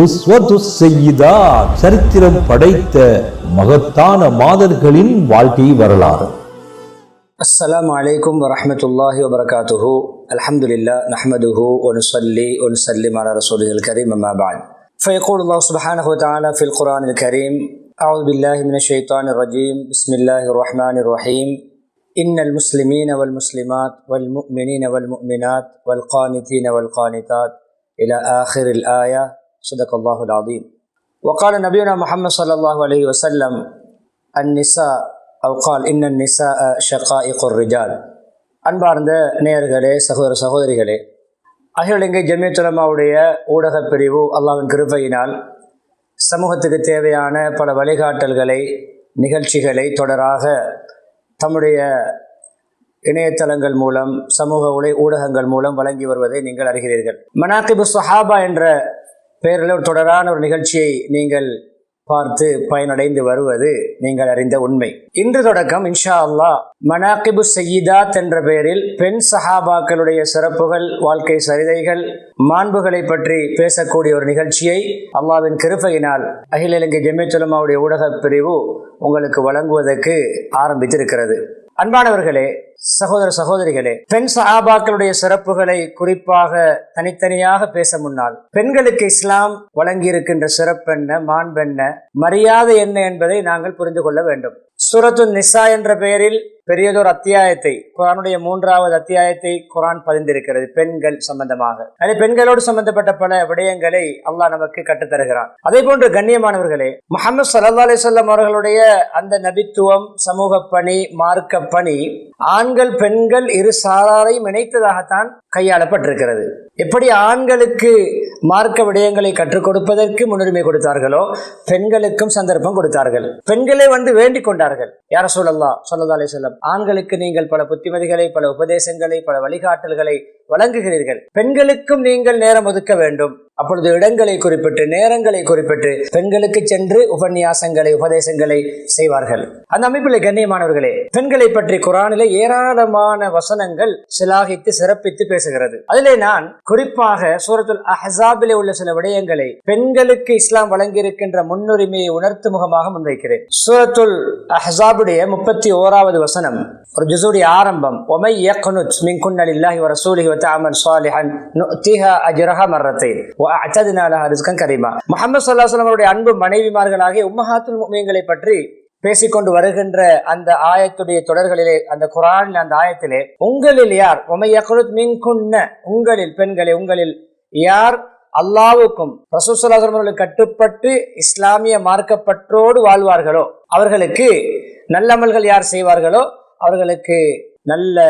உஸ்வத்து ஸய்யிதா, சரித்திரம் படைத்த மகத்தான மாதர்களின் வாழ்க்கை வரலாறு. அஸ்ஸலாமு அலைக்கும் வரஹ்மத்துல்லாஹி வபரகாத்துஹு. அல்ஹம்துலில்லாஹ் நஹ்மதுஹு வ நுஸல்லி வ நுஸல்லிமு அலா ரசூலில் கரீம், அம்மா பஅத். ஃபயகூலு அல்லாஹ் சுப்ஹானஹு வ தஆலா ஃபில் குர்ஆனில் கரீம், அஊது பில்லாஹி மினஷ் ஷைத்தானிர் ரஜீம், பிஸ்மில்லாஹிர் ரஹ்மானிர் ரஹீம். இன்னல் முஸ்லிமீன வல் முஸ்லிமாத் வல் முஃமினீன வல் முஃமினாத் வல் கானிதீன வல் கானிதாத் இலா ஆখিরিல் ஆயா. ஸதகல்லாஹுல் அஸீம். வகால நபியுனா முஹம்மது ஸல்லல்லாஹு அலைஹி வஸல்லம், அன்னிஸா அவ்கால் இன்னன் நிஸா ஷகாயிகுர் ரிஜால். அன்பார்ந்த நேயர்களே, சகோதர சகோதரிகளே, அகில இலங்கை ஜமியத்துல் உலமாவுடைய ஊடகப் பிரிவு அல்லாஹ்வின் கிருபையினால் சமூகத்துக்கு தேவையான பல வழிகாட்டல்களை, நிகழ்ச்சிகளை தொடராக தம்முடைய இணையதளங்கள் மூலம், சமூக ஊடகங்கள் மூலம் வழங்கி வருவதை நீங்கள் அறிகிறீர்கள். மனாகிபு ஸஹாபா என்ற பெயரில் ஒரு தொடரான ஒரு நிகழ்ச்சியை நீங்கள் பார்த்து பயனடைந்து வருவது நீங்கள் அறிந்த உண்மை. இன்று தொடக்கம் இன்ஷா அல்லாஹ் மனாகிபு ஸய்யிதாத் என்ற பெயரில் பெண் சஹாபாக்களுடைய சிறப்புகள், வாழ்க்கை சரிதைகள், மாண்புகளை பற்றி பேசக்கூடிய ஒரு நிகழ்ச்சியை அல்லாஹ்வின் கிருபையினால் அகில இலங்கை ஜமியத்துல் உலமாவுடைய ஊடகப் பிரிவு உங்களுக்கு வழங்குவதற்கு ஆரம்பித்திருக்கிறது. அன்பானவர்களே, சகோதர சகோதரிகளே, பெண் சஹாபாக்களுடைய சிறப்புகளை குறிப்பாக தனித்தனியாக பேச முன்னால் பெண்களுக்கு இஸ்லாம் வழங்கியிருக்கின்ற சிறப்பென்ன, மாண்பென்ன, மரியாதை என்ன என்பதை நாங்கள் புரிந்து கொள்ள வேண்டும். சூரத்துன் நிசா என்ற பெயரில் பெரியதொரு அத்தியாயத்தை, குர்ஆனுடைய 3வது அத்தியாயத்தை குர்ஆன் பதிந்திருக்கிறது பெண்கள் சம்பந்தமாக. அதே பெண்களோடு சம்பந்தப்பட்ட பல விடயங்களை அல்லாஹ் நமக்கு கற்றுத்தருகிறான். அதே போன்று கண்ணியமானவர்களே, முஹம்மது ஸல்லல்லாஹு அலைஹி வஸல்லம் அவர்களுடைய அந்த நபித்துவம், சமூக பணி, மார்க்க பணி ஆண்கள் பெண்கள் இரு சாராரையும் இணைத்ததாகத்தான் கையாளப்பட்டிருக்கிறது. எப்படி ஆண்களுக்கு மார்க்க விடயங்களை கற்றுக் கொடுப்பதற்கு முன்னுரிமை கொடுத்தார்களோ, பெண்களுக்கும் சந்தர்ப்பம் கொடுத்தார்கள். பெண்களே வந்து வேண்டிக் கொண்டார்கள், யா ரசூலல்லாஹ் ஸல்லல்லாஹு அலைஹி வஸல்லம், ஆண்களுக்கு நீங்கள் பல புத்திமதிகளை, பல உபதேசங்களை, பல வழிகாட்டல்களை வழங்குகிறீர்கள், பெண்களுக்கும் நீங்கள் நேரம் ஒதுக்க வேண்டும். அப்பொழுது இடங்களை குறிப்பிட்டு, நேரங்களை குறிப்பிட்டு பெண்களுக்கு சென்று உபன்யாசங்களை, உபதேசங்களை செய்வார்கள். அந்த அமைப்பில் கண்ணியமானவர்களே, பெண்களை பற்றி குர்ஆனிலே ஏராளமான வசனங்கள் சிலாகித்து சிறப்பித்து பேசுகிறது. அதிலே நான் குறிப்பாக சூரத்துல் அஹ்ஸாபிலே உள்ள சில விடயங்களை, பெண்களுக்கு இஸ்லாம் வழங்கியிருக்கின்ற முன்னுரிமையை உணர்த்து முகமாக முன்வைக்கிறேன். சூரத்துல் அஹ்ஸாபுடைய 31வது வசனம், ஒரு ஜுஸுடைய ஆரம்பம், ஒமை யக்னுத் மின்குன்ன லில்லாஹி வ ரசூலிஹி வ தஅமல் ஸாலிஹன் நுஅதிஹா அஜ்ரஹா மர்ரத்தைன் வ அஅதனா லஹா ரிஸ்கன் கரீமா. முஹம்மது ஸல்லல்லாஹு அலைஹி வஸல்லம் அவருடைய அன்பு மனைவிமார்களாகிய உம்மஹாத்துல் முஃமினீன்களை பற்றி பேசிக்கொண்டு வருகின்ற அந்த ஆயத்துடைய தொடர்களிலே, அந்த குர்ஆனில் அந்த ஆயத்திலே, உங்களில் யார், ஒமை யக்னுத் மின்குன்ன, உங்களில் பெண்களே, உங்களில் யார் அல்லாஹ்வுக்கும் ரசூல் ஸல்லல்லாஹு அலைஹி வஸல்லம் கட்டுப்பட்டு இஸ்லாமிய மார்க்கப்பற்றோடு வாழ்வார்களோ, அவர்களுக்கு நல்லமல்கள் யார் செய்வார்களோ அவர்களுக்கு நல்ல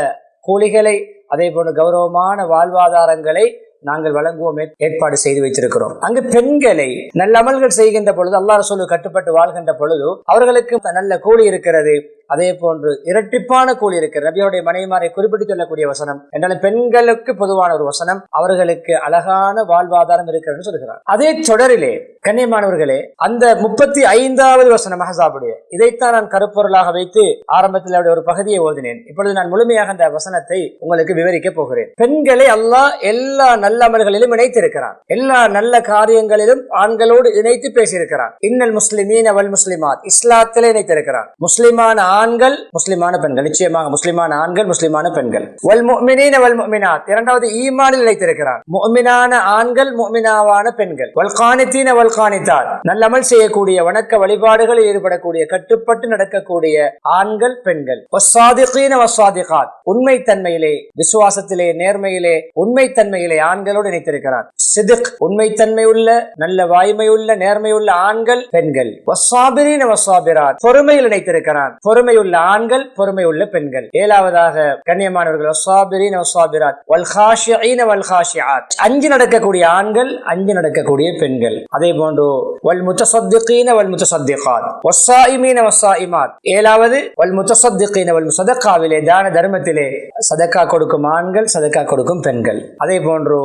கூலிகளை, அதே போன்று கௌரவமான வாழ்வாதாரங்களை நாங்கள் வழங்குவோம், ஏற்பாடு செய்து வைத்திருக்கிறோம். அங்கு பெண்களை நல்ல அமல்கள் செய்கின்ற பொழுது, அல்லாஹ் ரசூலுக்கு கட்டுப்பட்டு வாழ்கின்ற பொழுது அவர்களுக்கு நல்ல கூலி இருக்கிறது. அதே போன்று இரட்டிப்பான கூலி இருக்கிறது. நபியோடைய மனைவிமாரை குறிப்பிட்டு சொல்லக்கூடிய வசனம் என்றாலும் பெண்களுக்கு பொதுவான ஒரு வசனம், அவர்களுக்கு அழகான வாழ்வாதாரம் இருக்கிறது சொல்கிறார். அதே தொடரிலே கண்ணியமானவர்களே, அந்த 35வது வசனம் அஹ்ஸாபுடைய, இதைத்தான் நான் கருப்பொருளாக வைத்து ஆரம்பத்தில் ஒரு பகுதியை ஓதினேன். இப்பொழுது நான் முழுமையாக அந்த வசனத்தை உங்களுக்கு விவரிக்க போகிறேன். பெண்களை அல்லாஹ் எல்லா நல்ல அமல்களிலும் இணைத்திருக்கிறான். எல்லா நல்ல காரியங்களிலும் ஆண்களோடு இணைத்து பேசியிருக்கிறான். இன்னல் முஸ்லிமீன வல் முஸ்லிமாத், இஸ்லாத்திலே இணைத்திருக்கிறான். முஸ்லிமான ஆண்கள், முஸ்லிமான பெண்கள், நிச்சயமாக முஸ்லிமான ஆண்கள், முஸ்லிமான பெண்கள். வல் முஃமினீன வல் முஃமினாத், இரண்டாவது ஈமானில் இணைத்திருக்கிறான். முஃமினான ஆண்கள், முஃமினாவான பெண்கள். வல் கானிதீன வல் கானிதாத், நல்லமல் செய்யக்கூடிய, வணக்க வழிபாடுகளில் ஈடுபடக்கூடிய, கட்டுப்பட்டு நடக்கக்கூடிய ஆண்கள் பெண்கள். வஸ்ஸாதிகீன வஸ்ஸாதிகாத், உண்மை தன்மையிலே, விசுவாசத்திலே, நேர்மையிலே, உண்மை தன்மையிலே ஆண்களோடு இணைத்திருக்கிறான். சித்க், உண்மைத்தன்மை உள்ள, நல்ல வாய்மையுள்ள, நேர்மையுள்ள ஆண்கள் பெண்கள். வஸ்ஸாபிரீன வஸ்ஸாபிராத், பொறுமையில் இணைத்திருக்கிறான். பொறுமையுள்ள ஆண்கள், பொறுமையுள்ள பெண்கள். 7வதாக கண்ணியமானவர்கள், வஸ்ஸாபிரீன வஸ்ஸாபிராத் வல் காஷிஈன வல் காஷிஆத், அஞ்சு நடக்கக்கூடிய ஆண்கள், அஞ்சு நடக்கக்கூடிய பெண்கள். அதே போன்று வல் முத்தஸத்திகீன வல் முத்தஸத்திகாத் வஸ்ஸாயிமீன வஸ்ஸாயிமாத், 7வது வல் முத்தஸத்திகீன வல் சதகாவிலே, தான தர்மத்திலே சதகா கொடுக்கும் ஆண்கள், சதகா கொடுக்கும் பெண்கள். அதே போன்று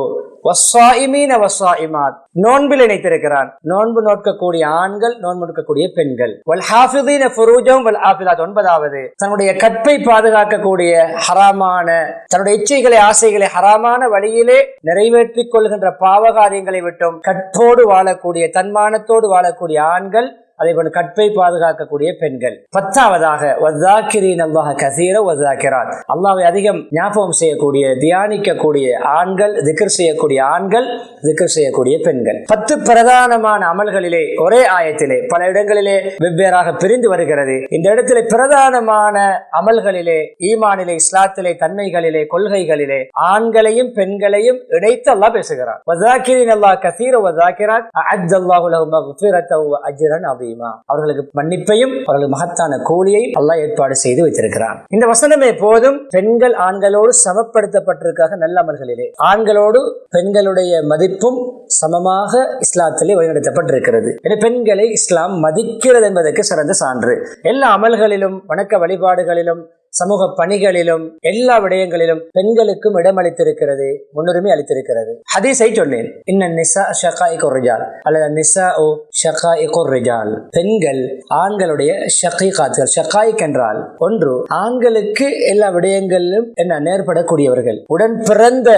வஸ்ஸாயிமீன வஸ்ஸாயிமாத், நோன்பில் இணைத்திருக்கிறான். நோன்பு நோக்கக்கூடிய ஆண்கள், நோன்பு நோக்கக்கூடிய பெண்கள். வல் ஹாஃபிதீன ஃபுரூஜஹும் வல் ஆஃபிலாத், 9வது தன்னுடைய கற்பை பாதுகாக்கக்கூடிய ஹராமான, தன்னுடைய இச்சைகளை ஆசைகளை ஹராமான வழியிலே நிறைவேற்றிக் கொள்கின்ற பாவகாரியங்களை விட்டும் கற்போடு வாழக்கூடிய, தன்மானத்தோடு வாழக்கூடிய ஆண்கள், அதே போல கற்பை பாதுகாக்கக்கூடிய பெண்கள். 10வதாக வذாக்கிரீன அல்லாஹ கஸீர வذாக்கிராத், அல்லாஹ்வை அதிகம் ஞாபகம் செய்யக்கூடிய, தியானிக்கக்கூடிய ஆண்கள், திக்ர் செய்யக்கூடிய ஆண்கள், திக்ர் செய்யக்கூடிய பெண்கள். 10 பிரதானமான அமல்களிலே ஒரே ஆயத்திலே பல இடங்களிலே வெவ்வேறாக பிரிந்து வருகிறது. இந்த இடத்திலே பிரதானமான அமல்களிலே, ஈமானிலே, இஸ்லாத்திலே, தன்மைகளிலே, கொள்கைகளிலே ஆண்களையும் பெண்களையும் இணைத்து அல்லாஹ் பேசுகிறார். வذாக்கிரீன அல்லாஹ கஸீர வذாக்கிராத் அஅத்தல்லாஹு லஹும் மக்ஃபிரத்தன் வ அஜ்ரன் அதீமா, அவர்களுக்கு மன்னிப்பையும் அவர்களுக்கு மகத்தான கூலியையும் அல்லாஹ் ஏற்பாடு செய்து வைத்திருக்கிறான். இந்த வசனமே போதும் பெண்கள் ஆண்களோடு சமப்படுத்தப்பட்டிருக்காக நல்ல அமல்களிலே. ஆண்களோடு பெண்களுடைய மதிப்பும் சமமாக இஸ்லாத்திலே வழிநடத்தப்பட்டிருக்கிறது. என பெண்களை இஸ்லாம் மதிக்கிறது என்பதற்கு சிறந்த சான்று. எல்லா அமல்களிலும், வணக்க வழிபாடுகளிலும், சமூக பணிகளிலும், எல்லா விடயங்களிலும் பெண்களுக்கும் இடமளித்திருக்கிறது, முன்னுரிமை அளித்திருக்கிறது. ஹதீஸை சொன்னேன், இன்ன நிசா ஷகாயிகுர் ரிஜால் அல்லது நிசாஉ ஷகாயிகுர் ரிஜால், பெண்கள் ஆண்களுடைய ஷகீகாத்கள். ஷகாயிக் என்றால் ஒன்று, ஆண்களுக்கு எல்லா விடயங்களிலும் என்ன நேர்படக்கூடியவர்கள், உடன் பிறந்த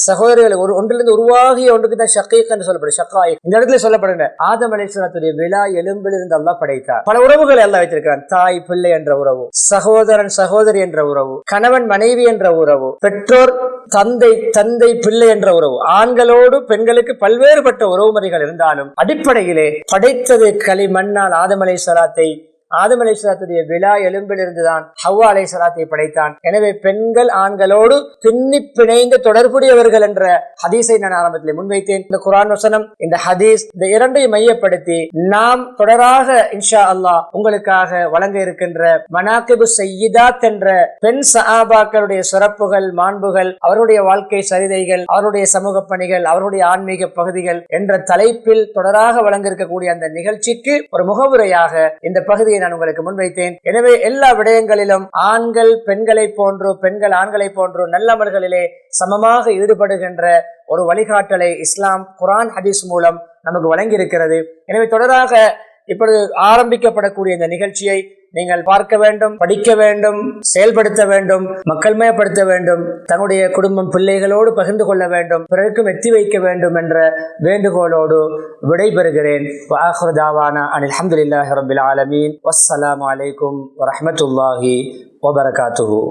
சகோதரர்கள், ஒன்றிலிருந்து உருவாகிய ஒன்றுக்கு தான் ஷகீக் என்று சொல்லப்படும். ஷகாயிக் இந்த இடத்துல சொல்லப்படுங்க. ஆதம் அலைஹிஸ்ஸலாத்துடைய விலா எலும்பில் இருந்து அல்லாஹ் படைத்தார். பல உறவுகளை அல்லாஹ் வைத்திருக்கிறான். தாய் பிள்ளை என்ற உறவு, சகோதரன் சகோதரி என்ற உறவு, கணவன் மனைவி என்ற உறவு, பெற்றோர் தந்தை பிள்ளை என்ற உறவு. ஆண்களோடு பெண்களுக்கு பல்வேறுபட்ட உறவு முறைகள் இருந்தாலும் அடிப்படையிலே படைத்தது களிமண்ணால் ஆதம் அலைஹிஸ்ஸலாத்தை. ஆதம் அலைஹிஸ்ஸலாத்துடைய விலா எலும்பில் இருந்துதான் ஹவ்வா அலைஹிஸ்ஸலாத்தை படைத்தான். எனவே பெண்கள் ஆண்களோடு பின்னி பிணைந்து தொடர்புடையவர்கள் என்ற ஹதீஸை நான் ஆரம்பத்தில் முன்வைத்தேன். இந்த குர்ஆன் வசனம், இந்த ஹதீஸ், இந்த இரண்டையும் மையப்படுத்தி நாம் தொடராக இன்ஷா அல்லாஹ் உங்களுக்காக வழங்க இருக்கின்ற மனாகிபு சய்யிதாத் என்ற பெண் சஹாபாக்களுடைய சிறப்புகள், மாண்புகள், அவருடைய வாழ்க்கை சரிதைகள், அவருடைய சமூக பணிகள், அவருடைய ஆன்மீக பகுதிகள் என்ற தலைப்பில் தொடராக வழங்க இருக்கக்கூடிய அந்த நிகழ்ச்சிக்கு ஒரு முகவுரையாக இந்த பகுதியை நான் உங்களுக்கு முன்வைத்தேன். எனவே எல்லா விடயங்களிலும் ஆண்கள் பெண்களை போன்று, பெண்கள் ஆண்களை போன்று நல்லமல்களிலே சமமாக ஈடுபடுகின்ற ஒரு வழிகாட்டலை இஸ்லாம் குர்ஆன் ஹதீஸ் மூலம் நமக்கு வழங்கி இருக்கிறது. எனவே தொடராக இப்பொழுது ஆரம்பிக்கப்படக்கூடிய இந்த நிகழ்ச்சியை நீங்கள் பார்க்க வேண்டும், படிக்க வேண்டும், செயல்படுத்த வேண்டும், மக்கள்மயப்படுத்த வேண்டும், தன்னுடைய குடும்பம் பிள்ளைகளோடு பகிர்ந்து கொள்ள வேண்டும், பிறருக்கும் எத்தி வைக்க வேண்டும் என்ற வேண்டுகோளோடு விடைபெறுகிறேன். வஆகிரு தாவானா அனில் ஹம்துலில்லாஹி ரப்பில் ஆலமீன். வஸ்ஸலாமு அலைக்கும் வரஹ்மத்துல்லாஹி வபரகாத்துஹு.